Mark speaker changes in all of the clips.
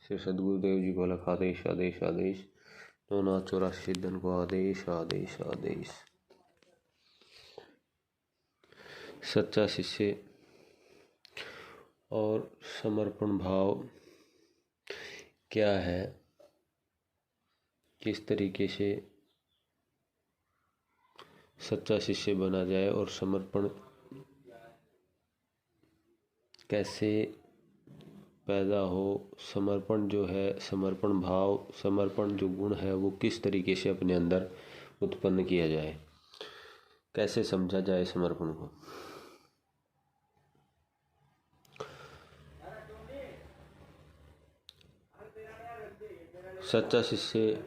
Speaker 1: श्री सद्गुरुदेव जी को अलग आदेश आदेश आदेश। 984 दिन को आदेश आदेश आदेश। सच्चा शिष्य और समर्पण भाव क्या है, किस तरीके से सच्चा शिष्य बना जाए और समर्पण कैसे पैदा हो, समर्पण जो है, समर्पण भाव, समर्पण जो गुण है वो किस तरीके से अपने अंदर उत्पन्न किया जाए, कैसे समझा जाए समर्पण को। सच्चा शिष्य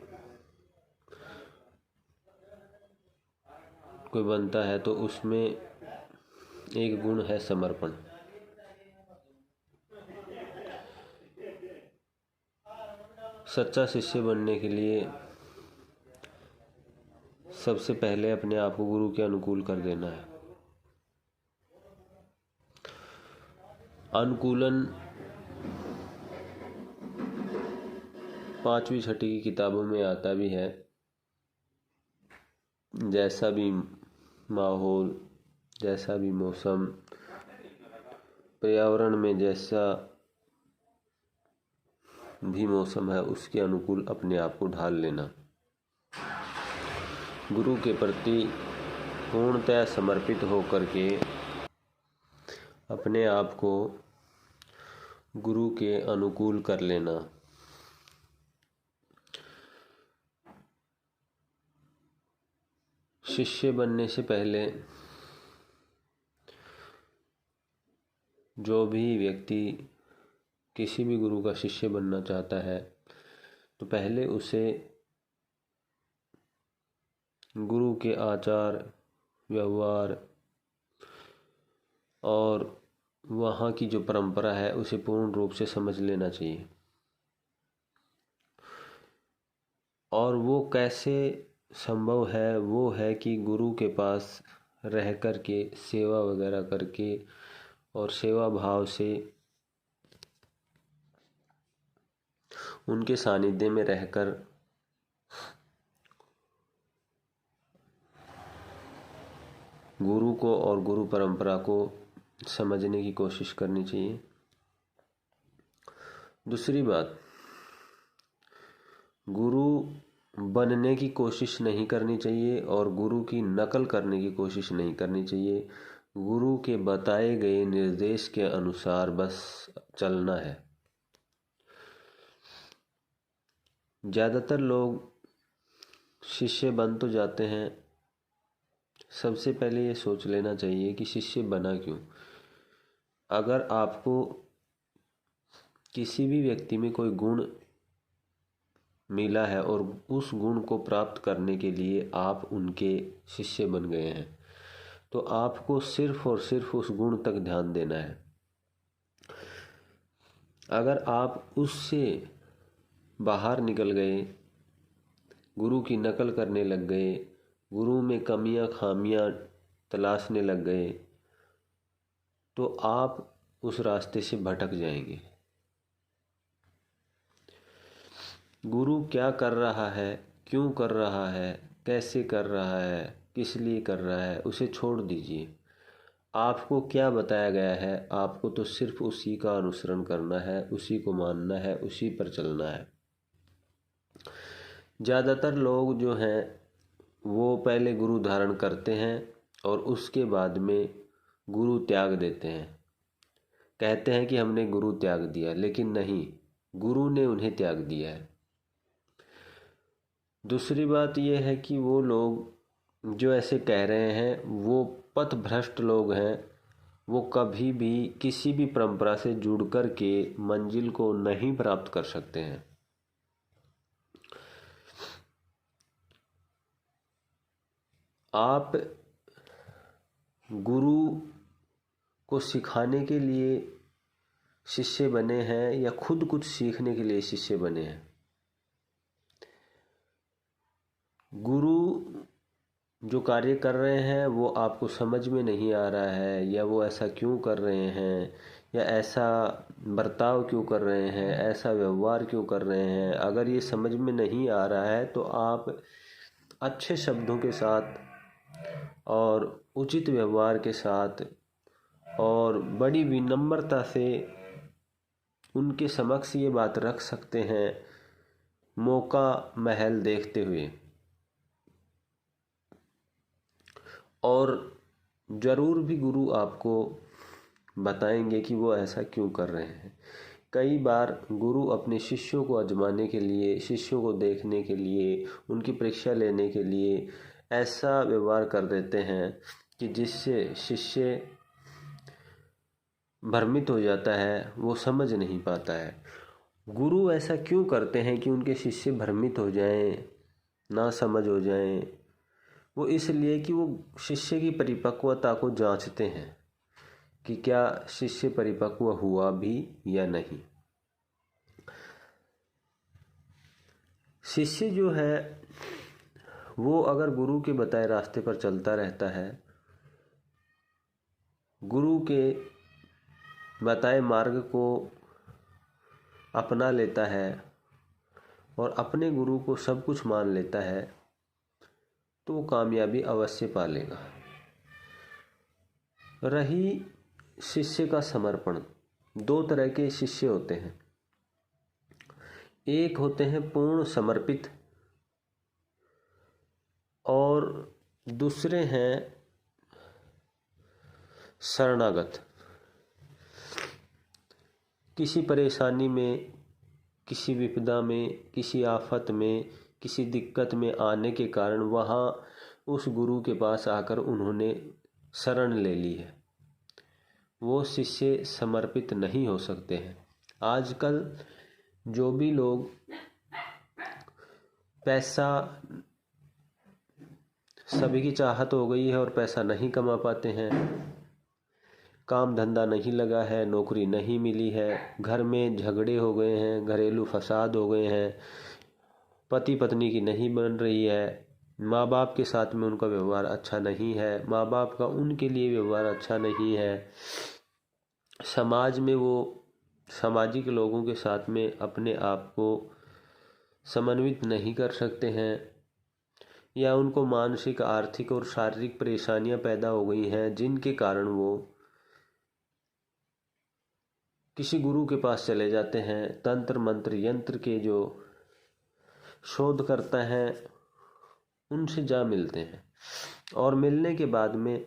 Speaker 1: कोई बनता है तो उसमें एक गुण है समर्पण। सच्चा शिष्य बनने के लिए सबसे पहले अपने आप को गुरु के अनुकूल कर देना है। अनुकूलन 5वीं 6वीं की किताबों में आता भी है। जैसा भी माहौल, जैसा भी मौसम, पर्यावरण में जैसा भी मौसम है उसके अनुकूल अपने आप को ढाल लेना। गुरु के प्रति पूर्णतः समर्पित होकर के अपने आप को गुरु के अनुकूल कर लेना। शिष्य बनने से पहले जो भी व्यक्ति किसी भी गुरु का शिष्य बनना चाहता है तो पहले उसे गुरु के आचार व्यवहार और वहाँ की जो परंपरा है उसे पूर्ण रूप से समझ लेना चाहिए। और वो कैसे संभव है, वो है कि गुरु के पास रह कर के सेवा वगैरह करके और सेवा भाव से उनके सानिध्य में रहकर गुरु को और गुरु परंपरा को समझने की कोशिश करनी चाहिए। दूसरी बात, गुरु बनने की कोशिश नहीं करनी चाहिए और गुरु की नकल करने की कोशिश नहीं करनी चाहिए। गुरु के बताए गए निर्देश के अनुसार बस चलना है। ज़्यादातर लोग शिष्य बन तो जाते हैं, सबसे पहले ये सोच लेना चाहिए कि शिष्य बना क्यों। अगर आपको किसी भी व्यक्ति में कोई गुण मिला है और उस गुण को प्राप्त करने के लिए आप उनके शिष्य बन गए हैं तो आपको सिर्फ और सिर्फ उस गुण तक ध्यान देना है। अगर आप उससे बाहर निकल गए, गुरु की नकल करने लग गए, गुरु में कमियां खामियां तलाशने लग गए तो आप उस रास्ते से भटक जाएंगे। गुरु क्या कर रहा है, क्यों कर रहा है, कैसे कर रहा है, किस लिए कर रहा है, उसे छोड़ दीजिए। आपको क्या बताया गया है, आपको तो सिर्फ उसी का अनुसरण करना है, उसी को मानना है, उसी पर चलना है। ज़्यादातर लोग जो हैं वो पहले गुरु धारण करते हैं और उसके बाद में गुरु त्याग देते हैं। कहते हैं कि हमने गुरु त्याग दिया, लेकिन नहीं, गुरु ने उन्हें त्याग दिया है। दूसरी बात यह है कि वो लोग जो ऐसे कह रहे हैं वो पथ भ्रष्ट लोग हैं। वो कभी भी किसी भी परंपरा से जुड़कर के मंजिल को नहीं प्राप्त कर सकते हैं। आप गुरु को सिखाने के लिए शिष्य बने हैं या खुद कुछ सीखने के लिए शिष्य बने हैं। गुरु जो कार्य कर रहे हैं वो आपको समझ में नहीं आ रहा है, या वो ऐसा क्यों कर रहे हैं, या ऐसा बर्ताव क्यों कर रहे हैं, ऐसा व्यवहार क्यों कर रहे हैं, अगर ये समझ में नहीं आ रहा है तो आप अच्छे शब्दों के साथ और उचित व्यवहार के साथ और बड़ी विनम्रता से उनके समक्ष ये बात रख सकते हैं, मौका महल देखते हुए। और ज़रूर भी गुरु आपको बताएंगे कि वो ऐसा क्यों कर रहे हैं। कई बार गुरु अपने शिष्यों को आजमाने के लिए, शिष्यों को देखने के लिए, उनकी परीक्षा लेने के लिए ऐसा व्यवहार कर देते हैं कि जिससे शिष्य भ्रमित हो जाता है, वो समझ नहीं पाता है। गुरु ऐसा क्यों करते हैं कि उनके शिष्य भ्रमित हो जाएं, ना समझ हो जाएं? वो इसलिए कि वो शिष्य की परिपक्वता को जांचते हैं कि क्या शिष्य परिपक्व हुआ भी या नहीं। शिष्य जो है वो अगर गुरु के बताए रास्ते पर चलता रहता है, गुरु के बताए मार्ग को अपना लेता है और अपने गुरु को सब कुछ मान लेता है, तो वो कामयाबी अवश्य पालेगा। रही शिष्य का समर्पण, दो तरह के शिष्य होते हैं। एक होते हैं पूर्ण समर्पित और दूसरे हैं शरणागत। किसी परेशानी में, किसी विपदा में, किसी आफत में, किसी दिक्कत में आने के कारण वहाँ उस गुरु के पास आकर उन्होंने शरण ले ली है, वो शिष्य समर्पित नहीं हो सकते हैं। आजकल जो भी लोग पैसा, सभी की चाहत हो गई है और पैसा नहीं कमा पाते हैं, काम धंधा नहीं लगा है, नौकरी नहीं मिली है, घर में झगड़े हो गए हैं, घरेलू फसाद हो गए हैं, पति पत्नी की नहीं बन रही है, माँ बाप के साथ में उनका व्यवहार अच्छा नहीं है, माँ बाप का उनके लिए व्यवहार अच्छा नहीं है, समाज में वो सामाजिक लोगों के साथ में अपने आप को समन्वित नहीं कर सकते हैं, या उनको मानसिक, आर्थिक और शारीरिक परेशानियां पैदा हो गई हैं जिनके कारण वो किसी गुरु के पास चले जाते हैं। तंत्र मंत्र यंत्र के जो शोध करता है उनसे जा मिलते हैं और मिलने के बाद में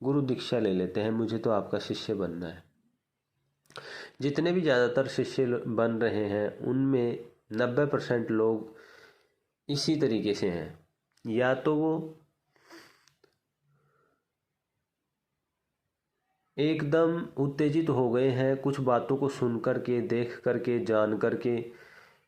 Speaker 1: गुरु दीक्षा ले लेते हैं, मुझे तो आपका शिष्य बनना है। जितने भी ज़्यादातर शिष्य बन रहे हैं उनमें 90% लोग इसी तरीके से हैं। या तो वो एकदम उत्तेजित हो गए हैं कुछ बातों को सुन करके, देख करके, जान करके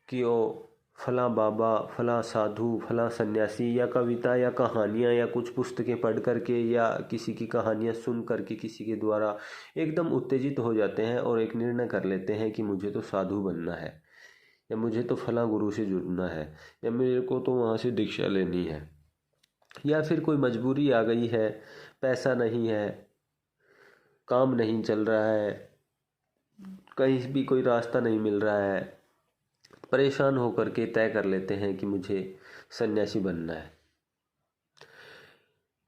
Speaker 1: कि ओ फलां बाबा, फलां साधु, फलां सन्यासी, या कविता या कहानियाँ या कुछ पुस्तकें पढ़ करके या किसी की कहानियाँ सुन करके किसी के द्वारा एकदम उत्तेजित हो जाते हैं और एक निर्णय कर लेते हैं कि मुझे तो साधु बनना है, या मुझे तो फलां गुरु से जुड़ना है, या मेरे को तो वहाँ से दीक्षा लेनी है, या फिर कोई मजबूरी आ गई है, पैसा नहीं है, काम नहीं चल रहा है, कहीं भी कोई रास्ता नहीं मिल रहा है, परेशान होकर के तय कर लेते हैं कि मुझे सन्यासी बनना है।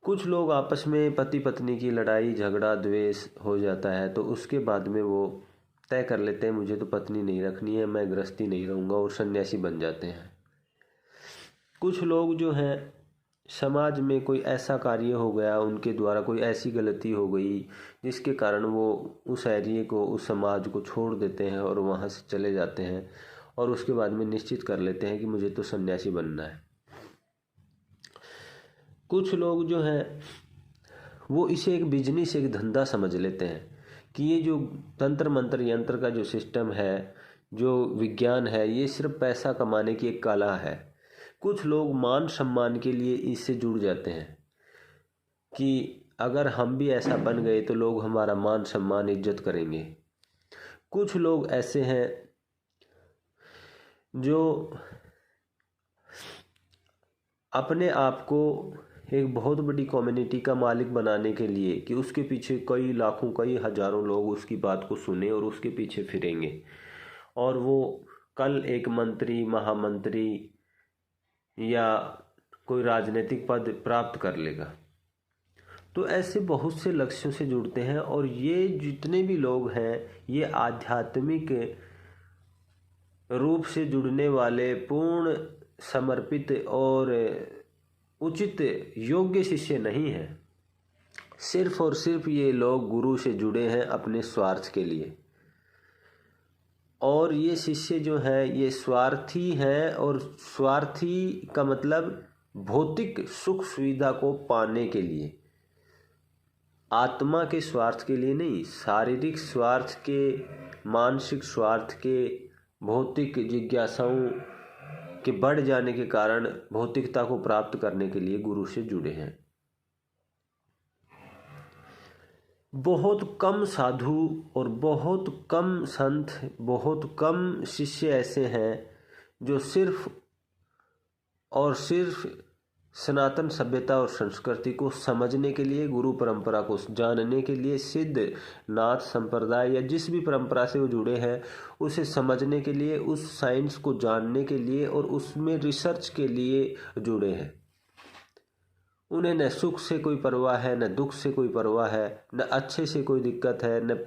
Speaker 1: कुछ लोग आपस में पति पत्नी की लड़ाई झगड़ा द्वेष हो जाता है तो उसके बाद में वो तय कर लेते हैं मुझे तो पत्नी नहीं रखनी है, मैं गृहस्थी नहीं रहूँगा, और सन्यासी बन जाते हैं। कुछ लोग जो हैं समाज में कोई ऐसा कार्य हो गया, उनके द्वारा कोई ऐसी गलती हो गई जिसके कारण वो उस एरिए को, उस समाज को छोड़ देते हैं और वहाँ से चले जाते हैं और उसके बाद में निश्चित कर लेते हैं कि मुझे तो सन्यासी बनना है। कुछ लोग जो हैं वो इसे एक बिजनेस, एक धंधा समझ लेते हैं कि ये जो तंत्र मंत्र यंत्र का जो सिस्टम है, जो विज्ञान है, ये सिर्फ पैसा कमाने की एक कला है। कुछ लोग मान सम्मान के लिए इससे जुड़ जाते हैं कि अगर हम भी ऐसा बन गए तो लोग हमारा मान सम्मान इज्जत करेंगे। कुछ लोग ऐसे हैं जो अपने आप को एक बहुत बड़ी कम्युनिटी का मालिक बनाने के लिए कि उसके पीछे कई लाखों कई हजारों लोग उसकी बात को सुने और उसके पीछे फिरेंगे और वो कल एक मंत्री, महामंत्री या कोई राजनीतिक पद प्राप्त कर लेगा। तो ऐसे बहुत से लक्ष्यों से जुड़ते हैं और ये जितने भी लोग हैं ये आध्यात्मिक रूप से जुड़ने वाले पूर्ण समर्पित और उचित योग्य शिष्य नहीं हैं। सिर्फ और सिर्फ ये लोग गुरु से जुड़े हैं अपने स्वार्थ के लिए और ये शिष्य जो हैं ये स्वार्थी हैं और स्वार्थी का मतलब भौतिक सुख सुविधा को पाने के लिए, आत्मा के स्वार्थ के लिए नहीं, शारीरिक स्वार्थ के, मानसिक स्वार्थ के, भौतिक जिज्ञासाओं के बढ़ जाने के कारण भौतिकता को प्राप्त करने के लिए गुरु से जुड़े हैं। बहुत कम साधु और बहुत कम संत, बहुत कम शिष्य ऐसे हैं जो सिर्फ और सिर्फ सनातन सभ्यता और संस्कृति को समझने के लिए, गुरु परंपरा को जानने के लिए, सिद्ध नाथ संप्रदाय या जिस भी परंपरा से वो जुड़े हैं उसे समझने के लिए, उस साइंस को जानने के लिए और उसमें रिसर्च के लिए जुड़े हैं। उन्हें न सुख से कोई परवाह है, न दुख से कोई परवाह है, न अच्छे से कोई दिक्कत है, न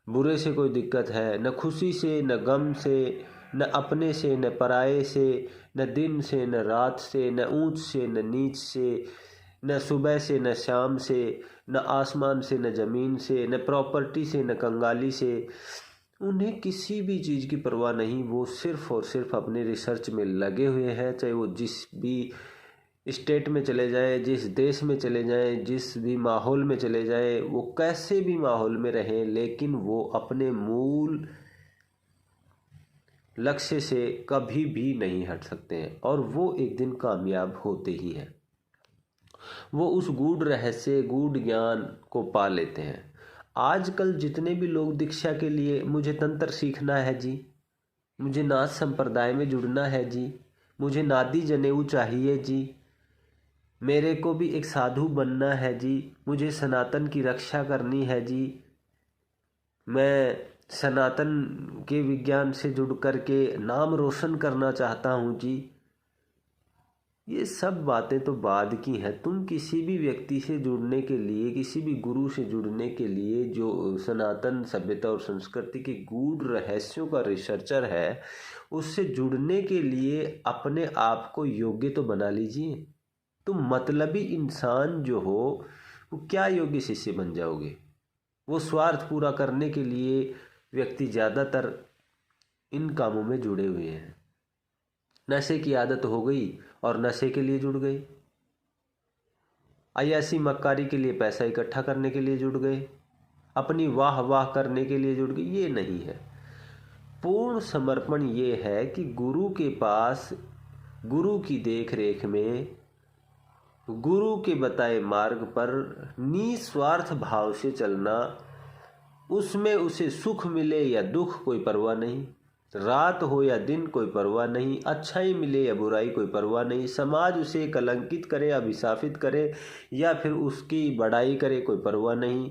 Speaker 1: बुरे से कोई दिक्कत है, न खुशी से, न गम से, न अपने से, न पराये से, न दिन से, न रात से, न ऊंच से, न नीच से, न सुबह से, न शाम से, न आसमान से, न ज़मीन से, न प्रॉपर्टी से, न कंगाली से। उन्हें किसी भी चीज़ की परवाह नहीं। वो सिर्फ और सिर्फ अपने रिसर्च में लगे हुए हैं, चाहे वो जिस भी स्टेट में चले जाएं, जिस देश में चले जाएं, जिस भी माहौल में चले जाएं, वो कैसे भी माहौल में रहें, लेकिन वो अपने मूल लक्ष्य से कभी भी नहीं हट सकते हैं और वो एक दिन कामयाब होते ही हैं। वो उस गूढ़ रहस्य, गूढ़ ज्ञान को पा लेते हैं। आजकल जितने भी लोग दीक्षा के लिए, मुझे तंत्र सीखना है जी, मुझे नाथ संप्रदाय में जुड़ना है जी, मुझे नादी जनेऊ चाहिए जी, मेरे को भी एक साधु बनना है जी, मुझे सनातन की रक्षा करनी है जी, मैं सनातन के विज्ञान से जुड़ कर के नाम रोशन करना चाहता हूँ जी। ये सब बातें तो बाद की हैं। तुम किसी भी व्यक्ति से जुड़ने के लिए, किसी भी गुरु से जुड़ने के लिए जो सनातन सभ्यता और संस्कृति के गूढ़ रहस्यों का रिसर्चर है, उससे जुड़ने के लिए अपने आप को योग्य तो बना लीजिए। तुम मतलबी इंसान जो हो वो क्या योग्य शिष्य बन जाओगे? वो स्वार्थ पूरा करने के लिए व्यक्ति ज़्यादातर इन कामों में जुड़े हुए हैं। नशे की आदत हो गई और नशे के लिए जुड़ गए, अय्यासी मक्कारी के लिए पैसा इकट्ठा करने के लिए जुड़ गए, अपनी वाह वाह करने के लिए जुड़ गए। ये नहीं है। पूर्ण समर्पण ये है कि गुरु के पास, गुरु की देख रेख में, गुरु के बताए मार्ग पर निस्वार्थ भाव से चलना। उसमें उसे सुख मिले या दुख कोई परवाह नहीं, रात हो या दिन कोई परवाह नहीं, अच्छाई मिले या बुराई कोई परवाह नहीं, समाज उसे कलंकित करे, अभिशापित करे या फिर उसकी बड़ाई करे, कोई परवाह नहीं,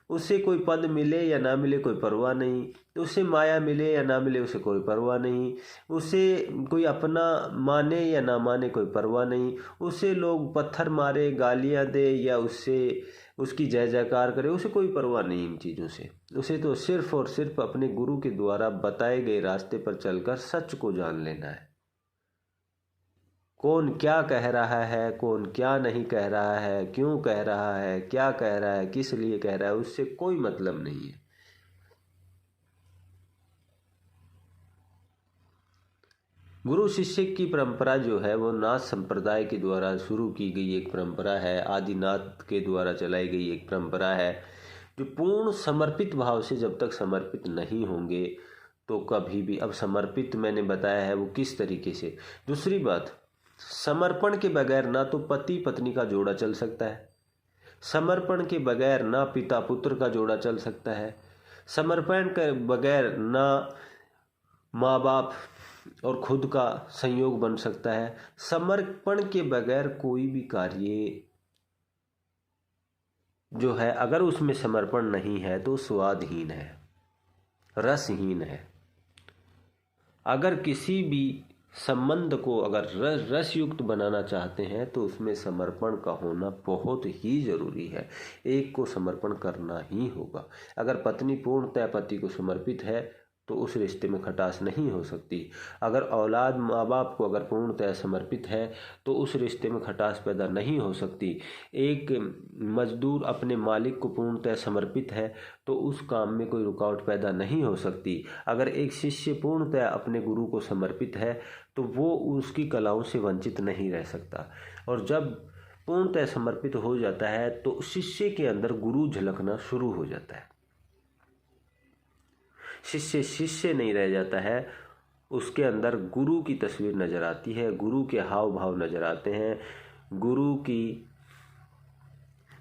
Speaker 1: उसे कोई पद मिले या ना मिले कोई परवाह नहीं, उसे माया मिले या ना मिले उसे कोई परवाह नहीं, उसे कोई अपना माने या ना माने कोई परवाह नहीं, उसे लोग पत्थर मारे, गालियां दे या उससे उसकी जय जयकार करे, उसे कोई परवाह नहीं इन चीज़ों से। उसे तो सिर्फ और सिर्फ अपने गुरु के द्वारा बताए गए रास्ते पर चलकर सच को जान लेना है। कौन क्या कह रहा है, कौन क्या नहीं कह रहा है, क्यों कह रहा है, क्या कह रहा है, किस लिए कह रहा है, उससे कोई मतलब नहीं है। गुरु शिष्य की परंपरा जो है वो नाथ संप्रदाय के द्वारा शुरू की गई एक परंपरा है, आदिनाथ के द्वारा चलाई गई एक परंपरा है, जो पूर्ण समर्पित भाव से जब तक समर्पित नहीं होंगे तो कभी भी, अब समर्पित मैंने बताया है वो किस तरीके से। दूसरी बात, समर्पण के बगैर ना तो पति पत्नी का जोड़ा चल सकता है, समर्पण के बगैर ना पिता पुत्र का जोड़ा चल सकता है, समर्पण के बगैर ना माँ बाप और खुद का संयोग बन सकता है। समर्पण के बगैर कोई भी कार्य जो है, अगर उसमें समर्पण नहीं है तो स्वादहीन है, रसहीन है। अगर किसी भी संबंध को अगर रस युक्त बनाना चाहते हैं तो उसमें समर्पण का होना बहुत ही जरूरी है। एक को समर्पण करना ही होगा। अगर पत्नी पूर्णतः पति को समर्पित है तो उस रिश्ते में खटास नहीं हो सकती। अगर औलाद माँ बाप को अगर पूर्णतः समर्पित है तो उस रिश्ते में खटास पैदा नहीं हो सकती। एक मजदूर अपने मालिक को पूर्णतः समर्पित है तो उस काम में कोई रुकावट पैदा नहीं हो सकती। अगर एक शिष्य पूर्णतः अपने गुरु को समर्पित है तो वो उसकी कलाओं से वंचित नहीं रह सकता। और जब पूर्णतः समर्पित हो जाता है तो शिष्य के अंदर गुरु झलकना शुरू हो जाता है। शिष्य शिष्य नहीं रह जाता है, उसके अंदर गुरु की तस्वीर नजर आती है, गुरु के हाव भाव नजर आते हैं, गुरु की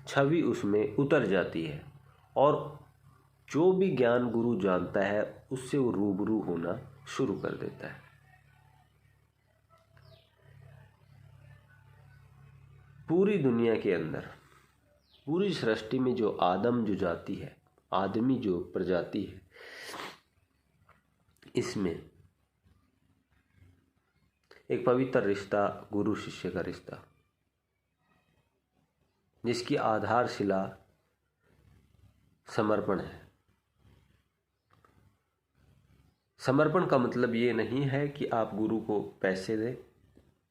Speaker 1: छवि उसमें उतर जाती है। और जो भी ज्ञान गुरु जानता है उससे वो रूबरू होना शुरू कर देता है। पूरी दुनिया के अंदर, पूरी सृष्टि में जो आदम जो जाति है, आदमी जो प्रजाति है, इसमें एक पवित्र रिश्ता गुरु शिष्य का रिश्ता, जिसकी आधारशिला समर्पण है। समर्पण का मतलब ये नहीं है कि आप गुरु को पैसे दें।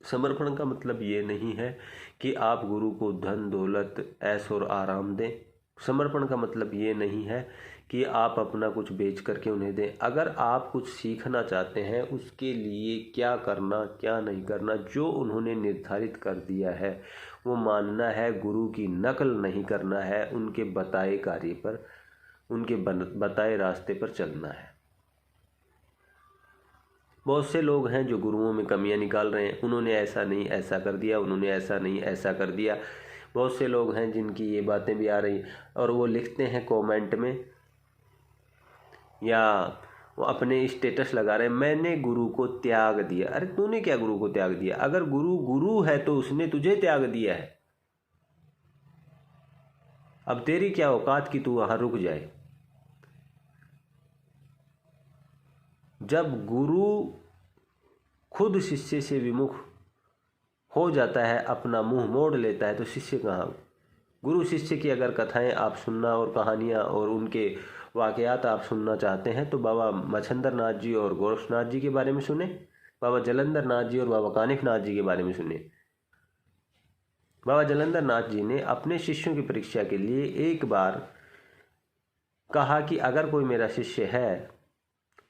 Speaker 1: समर्पण का मतलब ये नहीं है कि आप गुरु को धन दौलत ऐश और आराम दें। समर्पण का मतलब ये नहीं है कि आप अपना कुछ बेच करके उन्हें दें। अगर आप कुछ सीखना चाहते हैं, उसके लिए क्या करना क्या नहीं करना जो उन्होंने निर्धारित कर दिया है वो मानना है, गुरु की नकल नहीं करना है, उनके बताए कार्य पर, उनके बताए रास्ते पर चलना है। बहुत से लोग हैं जो गुरुओं में कमियां निकाल रहे हैं, उन्होंने ऐसा नहीं ऐसा कर दिया, उन्होंने ऐसा नहीं ऐसा कर दिया। बहुत से लोग हैं जिनकी ये बातें भी आ रही और वो लिखते हैं कमेंट में या वो अपने स्टेटस लगा रहे हैं, मैंने गुरु को त्याग दिया। अरे तूने क्या गुरु को त्याग दिया? अगर गुरु गुरु है तो उसने तुझे त्याग दिया है। अब तेरी क्या औकात कि तू वहां रुक जाए। जब गुरु खुद शिष्य से विमुख हो जाता है, अपना मुंह मोड़ लेता है, तो शिष्य कहाँ? गुरु शिष्य की अगर कथाएं आप सुनना और कहानियां और उनके वाकयात आप सुनना चाहते हैं तो बाबा मच्छिंद्र नाथ जी और गोरक्षनाथ जी के बारे में सुने, बाबा जलंधर नाथ जी और बाबा कानिफ नाथ जी के बारे में सुने। बाबा जलंधर नाथ जी ने अपने शिष्यों की परीक्षा के लिए एक बार कहा कि अगर कोई मेरा शिष्य है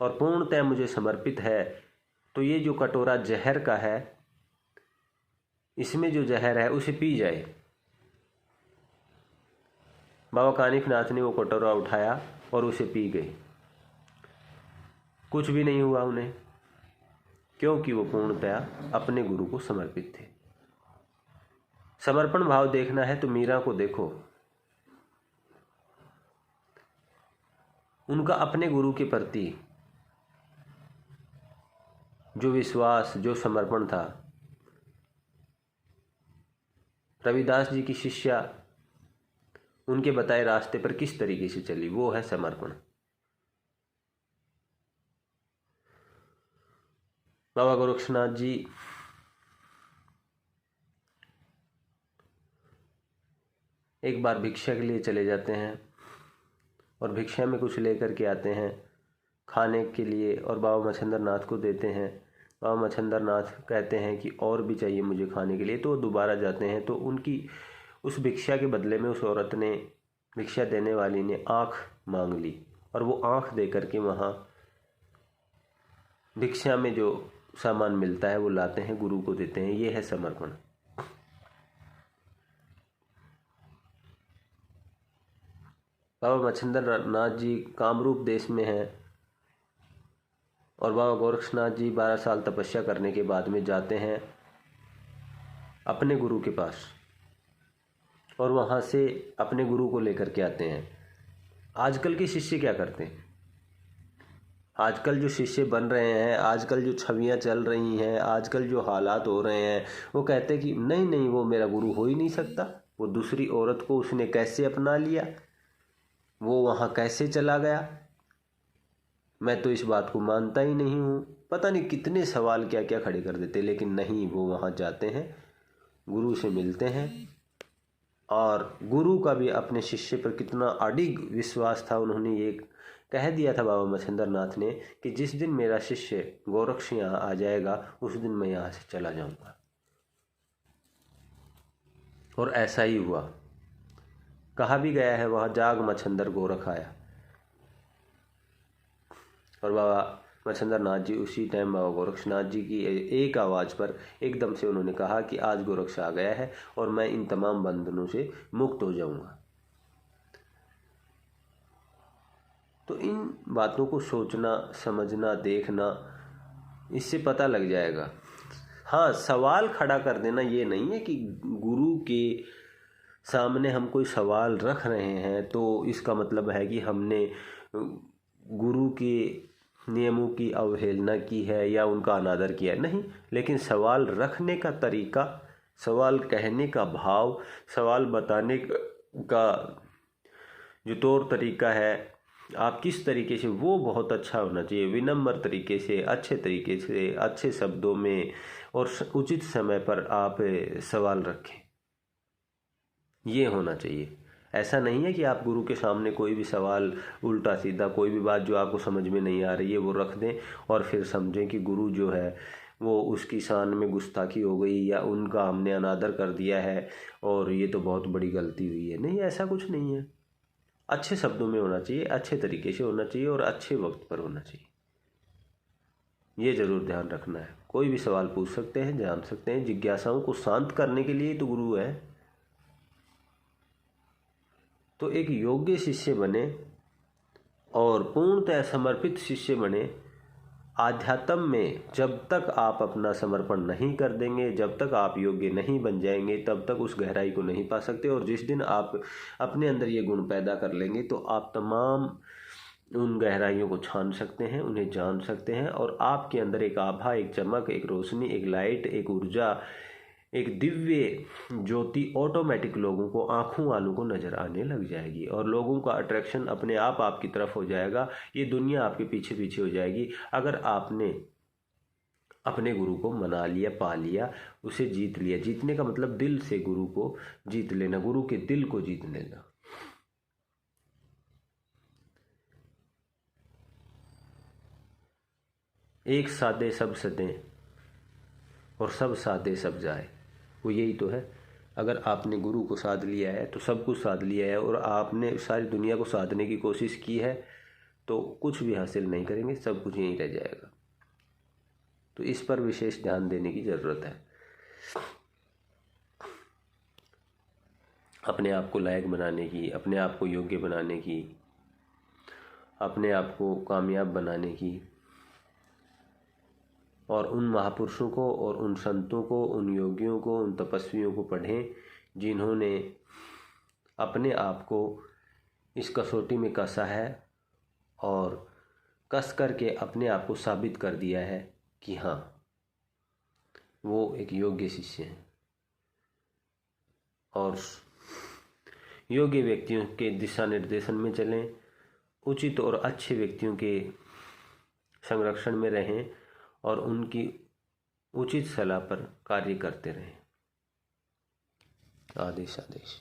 Speaker 1: और पूर्णतः मुझे समर्पित है तो ये जो कटोरा जहर का है, इसमें जो जहर है उसे पी जाए। बाबा कानिफ नाथ ने वो कटोरा उठाया और उसे पी गए। कुछ भी नहीं हुआ उन्हें, क्योंकि वो पूर्णतया अपने गुरु को समर्पित थे। समर्पण भाव देखना है तो मीरा को देखो, उनका अपने गुरु के प्रति जो विश्वास, जो समर्पण था। रविदास जी की शिष्या उनके बताए रास्ते पर किस तरीके से चली, वो है समर्पण। बाबा गोरक्षनाथ जी एक बार भिक्षा के लिए चले जाते हैं और भिक्षा में कुछ लेकर के आते हैं खाने के लिए और बाबा मच्छिंद्र नाथ को देते हैं। बाबा मच्छिंद्र नाथ कहते हैं कि और भी चाहिए मुझे खाने के लिए, तो वो दोबारा जाते हैं तो उनकी उस भिक्षा के बदले में उस औरत ने, भिक्षा देने वाली ने आँख मांग ली और वो आँख दे करके वहाँ भिक्षा में जो सामान मिलता है वो लाते हैं, गुरु को देते हैं। ये है समर्पण। बाबा मच्छिंद्र नाथ जी कामरूप देश में हैं और बाबा गोरक्षनाथ जी 12 साल तपस्या करने के बाद में जाते हैं अपने गुरु के पास और वहाँ से अपने गुरु को लेकर के आते हैं। आजकल के शिष्य क्या करते हैं? आजकल जो शिष्य बन रहे हैं, आजकल जो छवियां चल रही हैं, आजकल जो हालात हो रहे हैं, वो कहते हैं कि नहीं नहीं, वो मेरा गुरु हो ही नहीं सकता। वो दूसरी औरत को उसने कैसे अपना लिया, वो वहाँ कैसे चला गया, मैं तो इस बात को मानता ही नहीं हूँ। पता नहीं कितने सवाल क्या क्या खड़े कर देते, लेकिन नहीं, वो वहाँ जाते हैं, गुरु से मिलते हैं। और गुरु का भी अपने शिष्य पर कितना अडिग विश्वास था। उन्होंने ये कह दिया था बाबा मच्छिंद्र नाथ ने कि जिस दिन मेरा शिष्य गोरक्ष यहाँ आ जाएगा, उस दिन मैं यहाँ से चला जाऊँगा। और ऐसा ही हुआ। कहा भी गया है, वहाँ जाग मच्छिंद्र गोरख आया। और बाबा मच्छिंद्र नाथ जी उसी टाइम बाबा गोरक्षनाथ जी की एक आवाज़ पर एकदम से उन्होंने कहा कि आज गोरक्ष आ गया है और मैं इन तमाम बंधनों से मुक्त हो जाऊंगा। तो इन बातों को सोचना, समझना, देखना, इससे पता लग जाएगा। हाँ, सवाल खड़ा कर देना ये नहीं है कि गुरु के सामने हम कोई सवाल रख रहे हैं तो इसका मतलब है कि हमने गुरु के नियमों की अवहेलना की है या उनका अनादर किया है। नहीं, लेकिन सवाल रखने का तरीका, सवाल कहने का भाव, सवाल बताने का जो तौर तरीका है, आप किस तरीके से, वो बहुत अच्छा होना चाहिए। विनम्र तरीके से, अच्छे तरीके से, अच्छे शब्दों में और उचित समय पर आप सवाल रखें, ये होना चाहिए। ऐसा नहीं है कि आप गुरु के सामने कोई भी सवाल, उल्टा सीधा कोई भी बात जो आपको समझ में नहीं आ रही है वो रख दें और फिर समझें कि गुरु जो है वो उसकी शान में गुस्ताखी हो गई या उनका हमने अनादर कर दिया है और ये तो बहुत बड़ी गलती हुई है। नहीं, ऐसा कुछ नहीं है। अच्छे शब्दों में होना चाहिए, अच्छे तरीके से होना चाहिए और अच्छे वक्त पर होना चाहिए। ये ज़रूर ध्यान रखना है। कोई भी सवाल पूछ सकते हैं, जान सकते हैं। जिज्ञासाओं को शांत करने के लिए तो गुरु है। तो एक योग्य शिष्य बने और पूर्णतः समर्पित शिष्य बने। आध्यात्म में जब तक आप अपना समर्पण नहीं कर देंगे, जब तक आप योग्य नहीं बन जाएंगे, तब तक उस गहराई को नहीं पा सकते। और जिस दिन आप अपने अंदर ये गुण पैदा कर लेंगे तो आप तमाम उन गहराइयों को छान सकते हैं, उन्हें जान सकते हैं और आपके अंदर एक आभा, एक चमक, एक रोशनी, एक लाइट, एक ऊर्जा, एक दिव्य ज्योति ऑटोमेटिक लोगों को, आंखों वालों को नज़र आने लग जाएगी और लोगों का अट्रैक्शन अपने आप आपकी तरफ हो जाएगा। ये दुनिया आपके पीछे पीछे हो जाएगी अगर आपने अपने गुरु को मना लिया, पा लिया, उसे जीत लिया। जीतने का मतलब दिल से गुरु को जीत लेना, गुरु के दिल को जीत लेना। एक साधे सब सदें और सब साधे सब जाए, वो यही तो है। अगर आपने गुरु को साध लिया है तो सब कुछ साध लिया है और आपने सारी दुनिया को साधने की कोशिश की है तो कुछ भी हासिल नहीं करेंगे, सब कुछ यहीं रह जाएगा। तो इस पर विशेष ध्यान देने की ज़रूरत है। अपने आप को लायक बनाने की, अपने आप को योग्य बनाने की, अपने आप को कामयाब बनाने की। और उन महापुरुषों को और उन संतों को, उन योगियों को, उन तपस्वियों को पढ़ें जिन्होंने अपने आप को इस कसौटी में कसा है और कस करके अपने आप को साबित कर दिया है कि हाँ, वो एक योग्य शिष्य हैं। और योग्य व्यक्तियों के दिशा निर्देशन में चलें, उचित और अच्छे व्यक्तियों के संरक्षण में रहें और उनकी उचित सलाह पर कार्य करते रहें। आदेश आदेश।